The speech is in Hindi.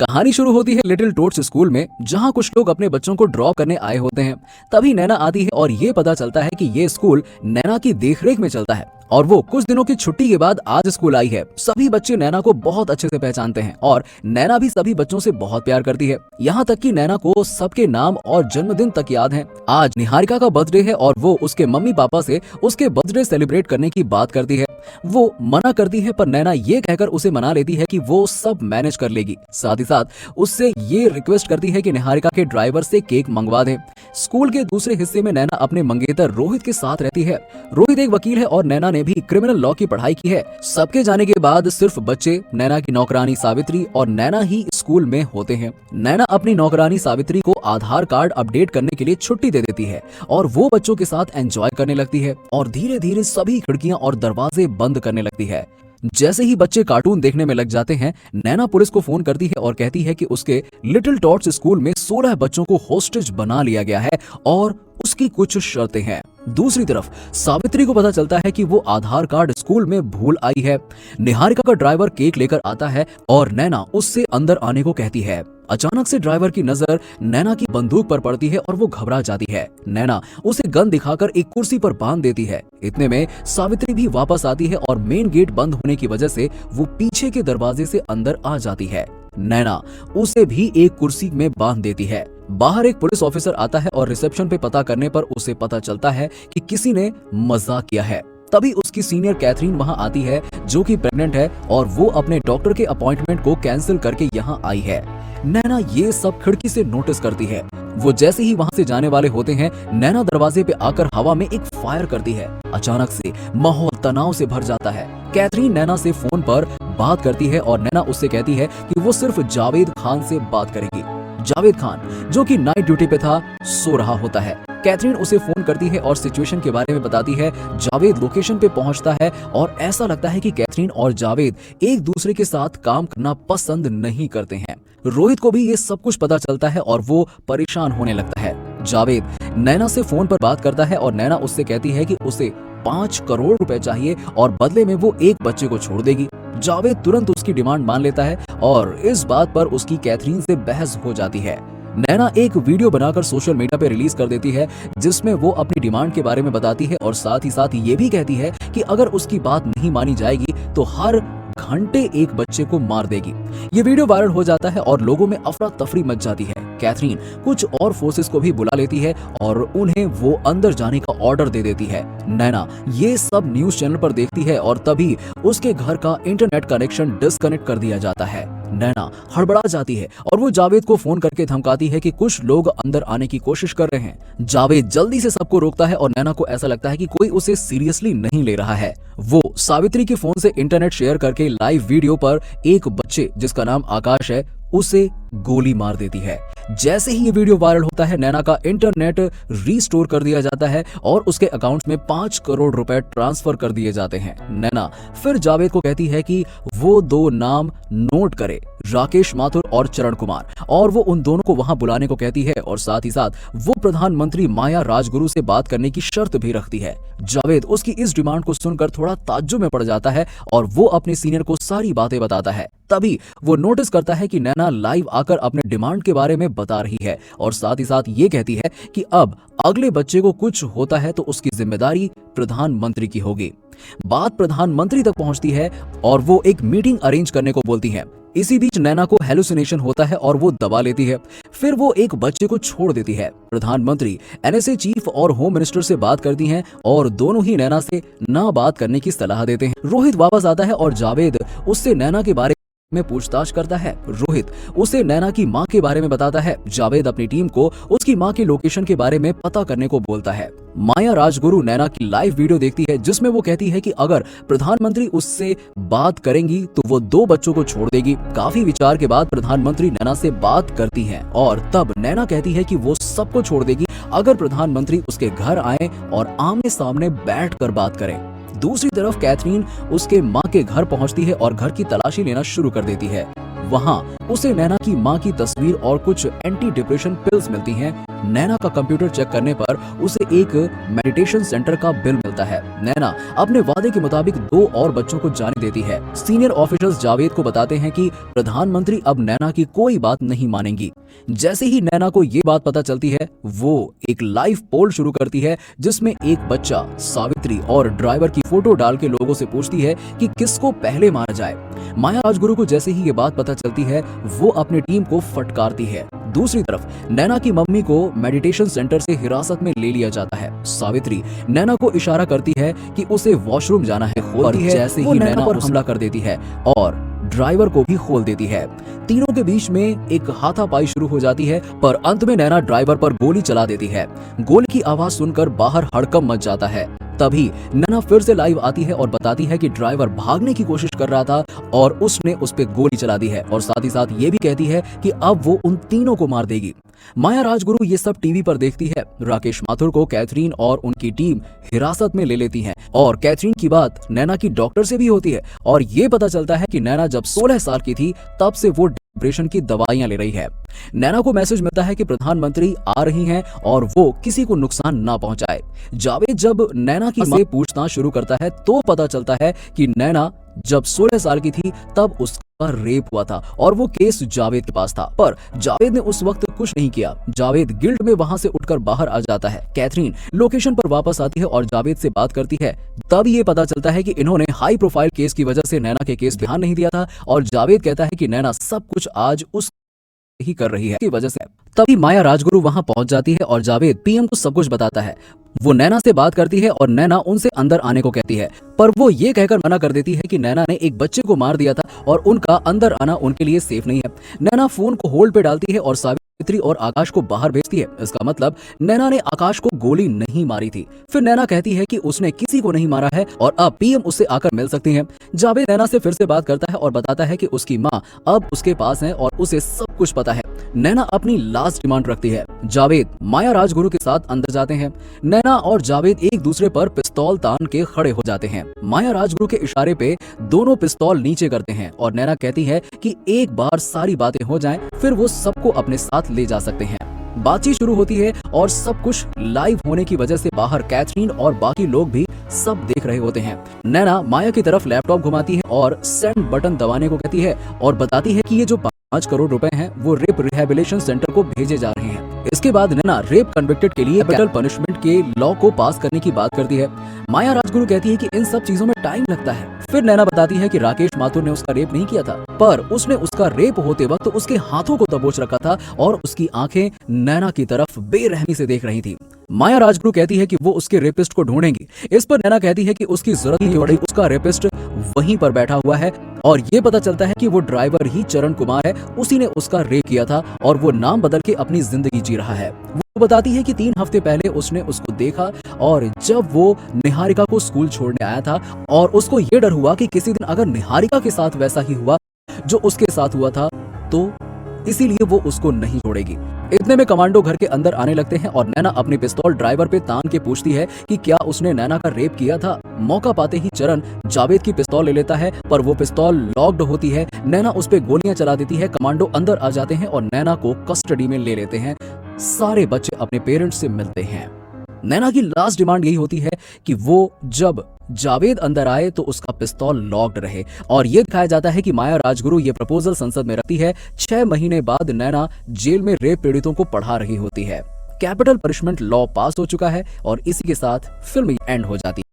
कहानी शुरू होती है लिटिल टोट्स स्कूल में, जहां कुछ लोग अपने बच्चों को ड्रॉप करने आए होते हैं। तभी नैना आती है और ये पता चलता है कि ये स्कूल नैना की देखरेख में चलता है और वो कुछ दिनों की छुट्टी के बाद आज स्कूल आई है। सभी बच्चे नैना को बहुत अच्छे से पहचानते हैं और नैना भी सभी बच्चों से बहुत प्यार करती है। यहाँ तक कि नैना को सबके नाम और जन्मदिन तक याद हैं। आज निहारिका का बर्थडे है और वो उसके मम्मी पापा से उसके बर्थडे सेलिब्रेट करने की बात करती है। वो मना करती है पर नैना ये कहकर उसे मना लेती है कि वो सब मैनेज कर लेगी। साथ ही साथ उससे ये रिक्वेस्ट करती है कि निहारिका के ड्राइवर से केक मंगवा दे। स्कूल के दूसरे हिस्से में नैना अपने मंगेतर रोहित के साथ रहती है। रोहित एक वकील है और नैना ने भी क्रिमिनल लॉ की पढ़ाई की है। सबके जाने के बाद सिर्फ बच्चे, नैना की नौकरानी सावित्री और नैना ही स्कूल में होते हैं। नैना अपनी नौकरानी सावित्री को आधार कार्ड अपडेट करने के लिए छुट्टी दे देती है और वो बच्चों के साथ एंजॉय करने लगती है और धीरे धीरे सभी खिड़कियां और दरवाजे बंद करने लगती है। जैसे ही बच्चे कार्टून देखने में लग जाते हैं, नैना पुलिस को फोन करती है और कहती है कि उसके लिटिल टॉट्स स्कूल में 16 बच्चों को होस्टेज बना लिया गया है और उसकी कुछ शर्तें हैं। दूसरी तरफ सावित्री को पता चलता है कि वो आधार कार्ड स्कूल में भूल आई है। निहारिका का ड्राइवर केक लेकर आता है और नैना उससे अंदर आने को कहती है। अचानक से ड्राइवर की नजर नैना की बंदूक पर पड़ती है और वो घबरा जाती है। नैना उसे गन दिखाकर एक कुर्सी पर बांध देती है। इतने में सावित्री भी वापस आती है और मेन गेट बंद होने की वजह से वो पीछे के दरवाजे से अंदर आ जाती है। नैना उसे भी एक कुर्सी में बांध देती है। बाहर एक पुलिस ऑफिसर आता है और रिसेप्शन पे पता करने पर उसे पता चलता है कि किसी ने मजाक किया है। तभी उसकी सीनियर कैथरीन वहां आती है जो कि प्रेग्नेंट है और वो अपने डॉक्टर के अपॉइंटमेंट को कैंसिल करके यहां आई है। नैना ये सब खिड़की से नोटिस करती है। वो जैसे ही वहां से जाने वाले होते हैं, नैना दरवाजे पे आकर हवा में एक फायर करती है। अचानक से माहौल तनाव से भर जाता है। कैथरीन नैना से फोन पर बात करती है और नैना उससे कहती है कि वो सिर्फ जावेद खान से बात करेगी। जावेद खान जो कि नाइट ड्यूटी पे था, सो रहा होता है। कैथरीन उसे फोन करती है और सिचुएशन के बारे में बताती है। जावेद लोकेशन पे पहुंचता है और ऐसा लगता है कि कैथरीन और जावेद एक दूसरे के साथ काम करना पसंद नहीं करते हैं। रोहित को भी ये सब कुछ पता चलता है और वो परेशान होने लगता है। जावेद नैना से फोन पर बात करता है और नैना उससे कहती है कि उसे 5 करोड़ रुपए चाहिए और बदले में वो एक बच्चे को छोड़ देगी। जावेद तुरंत उसकी डिमांड मान लेता है और इस बात पर उसकी कैथरीन से बहस हो जाती है। नैना एक वीडियो बनाकर सोशल मीडिया पे रिलीज कर देती है जिसमें वो अपनी डिमांड के बारे में बताती है और साथ ही साथ ये भी कहती है कि अगर उसकी बात नहीं मानी जाएगी तो हर घंटे एक बच्चे को मार देगी। ये वीडियो वायरल हो जाता है और लोगों में अफरा तफरी मच जाती है। कैथरीन कुछ और फोर्सेस को भी बुला लेती है और उन्हें वो अंदर जाने का ऑर्डर दे देती है। नैना ये सब न्यूज चैनल पर देखती है और तभी उसके घर का इंटरनेट कनेक्शन डिस्कनेक्ट कर दिया जाता है। नैना हड़बड़ा जाती है और वो जावेद को फोन करके धमकाती है कि कुछ लोग अंदर आने की कोशिश कर रहे हैं। जावेद जल्दी से सबको रोकता है और नैना को ऐसा लगता है कि कोई उसे सीरियसली नहीं ले रहा है। वो सावित्री के फोन से इंटरनेट शेयर करके लाइव वीडियो पर एक बच्चे जिसका नाम आकाश है उसे गोली मार देती है। जैसे ही ये वीडियो वायरल होता है, नैना का इंटरनेट रीस्टोर कर दिया जाता है और उसके अकाउंट में 5 करोड़ रुपए ट्रांसफर कर दिए जाते हैं। नैना फिर जावेद को कहती है कि वो 2 नाम नोट करे, राकेश माथुर और चरण कुमार, और वो उन दोनों को वहां बुलाने को कहती है और साथ ही साथ वो प्रधानमंत्री माया राजगुरु से बात करने की शर्त भी रखती है। जावेद उसकी इस डिमांड को सुनकर थोड़ा ताज्जुब में पड़ जाता है और वो अपने सीनियर को सारी बातें बताता है। तभी वो नोटिस करता है कि नैना लाइव आकर अपने डिमांड के बारे में बता रही है और साथ ही साथ ये कहती है कि अब अगले बच्चे को कुछ होता है तो उसकी जिम्मेदारी प्रधानमंत्री की होगी। बात प्रधानमंत्री तक पहुंचती है और वो एक मीटिंग अरेंज करने को बोलती है। इसी बीच नैना को हेलुसिनेशन होता है और वो दबा लेती है। फिर वो एक बच्चे को छोड़ देती है। प्रधानमंत्री एनएसए चीफ और होम मिनिस्टर से बात करती हैं और दोनों ही नैना से ना बात करने की सलाह देते हैं। रोहित वापस आता है और जावेद उससे नैना के बारे में पूछताछ करता है। रोहित उसे नैना की मां के बारे में बताता है। जावेद अपनी टीम को उसकी मां के लोकेशन के बारे में पता करने को बोलता है। माया राजगुरु नैना की लाइव वीडियो देखती है जिसमें वो कहती है कि अगर प्रधानमंत्री उससे बात करेंगी तो वो 2 बच्चों को छोड़ देगी। काफी विचार के बाद प्रधानमंत्री नैना से बात करती हैं और तब नैना कहती है कि वो सबको छोड़ देगी अगर प्रधानमंत्री उसके घर आए और आमने सामने बैठकर बात करें। दूसरी तरफ कैथरीन उसके मां के घर पहुंचती है और घर की तलाशी लेना शुरू कर देती है। वहां उसे नैना की मां की तस्वीर और कुछ एंटी डिप्रेशन पिल्स मिलती हैं नैना का कंप्यूटर चेक करने पर उसे एक मेडिटेशन सेंटर का बिल मिलता है। नैना अपने वादे के मुताबिक 2 और बच्चों को जाने देती है। सीनियर ऑफिसर्स जावेद को बताते हैं कि प्रधानमंत्री अब नैना की कोई बात नहीं मानेंगी। जैसे ही नैना को ये बात पता चलती है, वो एक लाइव पोल शुरू करती है जिसमें एक बच्चा सावित्री और ड्राइवर की फोटो डाल के लोगों से पूछती है कि किसको पहले मारा जाए। माया राजगुरु को जैसे ही ये बात पता चलती है, वो अपनी टीम को फटकारती है। दूसरी तरफ नैना की मम्मी को मेडिटेशन सेंटर से हिरासत में ले लिया जाता है। सावित्री नैना को इशारा करती है कि उसे वॉशरूम जाना है, खोलती है, जैसे ही नैना पर हमला कर देती है और ड्राइवर को भी खोल देती है। तीनों के बीच में एक हाथापाई शुरू हो जाती है, पर अंत में नैना ड्राइवर पर गोली चला देती है। गोली की आवाज सुनकर बाहर हड़कंप मच जाता है। तभी नैना फिर से लाइव आती है और बताती है कि ड्राइवर भागने की कोशिश कर रहा था और उसने उस पे गोली चला दी है, और साथ ही साथ ये भी कहती है कि अब वो उन तीनों को मार देगी। माया राजगुरु ये सब टीवी पर देखती है। राकेश माथुर को कैथरीन और उनकी टीम हिरासत में ले लेती है और कैथरीन की बात नैना की डॉक्टर से भी होती है और ये पता चलता है कि नैना जब 16 साल की थी तब से वो डिप्रेशन की दवाइयां ले रही है। नैना को मैसेज मिलता है कि प्रधानमंत्री आ रही हैं और वो किसी को नुकसान ना पहुंचाए। जावेद जब नैना की से पूछताछ शुरू करता है तो पता चलता है कि नैना जब 16 साल की थी तब उसका रेप हुआ था और वो केस जावेद के पास था, पर जावेद ने उस वक्त कुछ नहीं किया। जावेद गिल्ड में वहां से उठकर बाहर आ जाता है। कैथरीन लोकेशन पर वापस आती है और जावेद से बात करती है। तब ये पता चलता है कि इन्होंने हाई प्रोफाइल केस की वजह से नैना के केस पे ध्यान नहीं दिया था और जावेद कहता है कि नैना सब कुछ आज उस ही कर रही है की वजह से। तभी माया राजगुरु वहां पहुंच जाती है और जावेद पीएम को सब कुछ बताता है। वो नैना से बात करती है और नैना उनसे अंदर आने को कहती है, पर वो ये कहकर मना कर देती है कि नैना ने एक बच्चे को मार दिया था और उनका अंदर आना उनके लिए सेफ नहीं है। नैना फोन को होल्ड पे डालती है और सावित्री और आकाश को बाहर भेजती है। इसका मतलब नैना ने आकाश को गोली नहीं मारी थी। फिर नैना कहती है कि उसने किसी को नहीं मारा है और अब पीएम उससे आकर मिल सकती हैं। जावेद नैना से फिर से बात करता है और बताता है कि उसकी माँ अब उसके पास है और उसे सब कुछ पता है। नैना अपनी लास्ट डिमांड रखती है। जावेद माया राजगुरु के साथ अंदर जाते हैं। नैना और जावेद एक दूसरे पर पिस्तौल तान के खड़े हो जाते हैं। माया राजगुरु के इशारे पे दोनों पिस्तौल नीचे करते हैं और नैना कहती है कि एक बार सारी बातें हो जाएं, फिर वो सबको अपने साथ ले जा सकते हैं। बातचीत शुरू होती है और सब कुछ लाइव होने की वजह से बाहर कैथरीन और बाकी लोग भी सब देख रहे होते हैं। नैना माया की तरफ लैपटॉप घुमाती है और सेंड बटन दबाने को कहती है और बताती है कि ये जो 5 करोड़ रुपए हैं वो रेप रिहेबिलिटेशन सेंटर को भेजे जा रहे हैं। इसके बाद नैना रेप कन्विक्टेड के लिए कैपिटल पनिशमेंट के लॉ को पास करने की बात करती है। माया राजगुरु कहती है कि इन सब चीजों में टाइम लगता है। फिर नैना बताती है कि राकेश माथुर ने उसका रेप नहीं किया था, पर उसने उसका रेप होते वक्त उसके हाथों को दबोच रखा था और उसकी आंखें नैना की तरफ बेरहमी से देख रही थी। माया राजगुरु कहती है कि वो उसके रेपिस्ट को ढूंढेंगी। इस पर नैना कहती है कि उसकी जरूरत नहीं पड़ी, उसका रेपिस्ट वहीं पर बैठा हुआ है और ये पता चलता है कि वो ड्राइवर ही चरण कुमार है, उसी ने उसका रेप किया था और वो नाम बदल के अपनी जिंदगी जी रहा है। वो बताती है कि 3 हफ्ते पहले उसने उसको देखा और जब वो निहारिका को स्कूल छोड़ने आया था और उसको ये डर हुआ कि किसी दिन अगर निहारिका के साथ वैसा ही हुआ जो उसके साथ हुआ था तो इसीलिए वो उसको नहीं छोड़ेगी। इतने में कमांडो घर के अंदर आने लगते हैं और नैना अपनी पिस्तौल ड्राइवर पे तान के पूछती है कि क्या उसने नैना का रेप किया था। मौका पाते ही चरण जावेद की पिस्तौल ले लेता है, पर वो पिस्तौल लॉक्ड होती है। नैना उस पे गोलियां चला देती है। कमांडो अंदर आ जाते हैं और नैना को कस्टडी में ले लेते हैं। सारे बच्चे अपने पेरेंट्स से मिलते हैं। नैना की लास्ट डिमांड यही होती है कि वो जब जावेद अंदर आए तो उसका पिस्तौल लॉक्ड रहे और यह दिखाया जाता है कि माया राजगुरु ये प्रपोजल संसद में रखती है। 6 महीने बाद नैना जेल में रेप पीड़ितों को पढ़ा रही होती है। कैपिटल पनिशमेंट लॉ पास हो चुका है और इसी के साथ फिल्म एंड हो जाती है।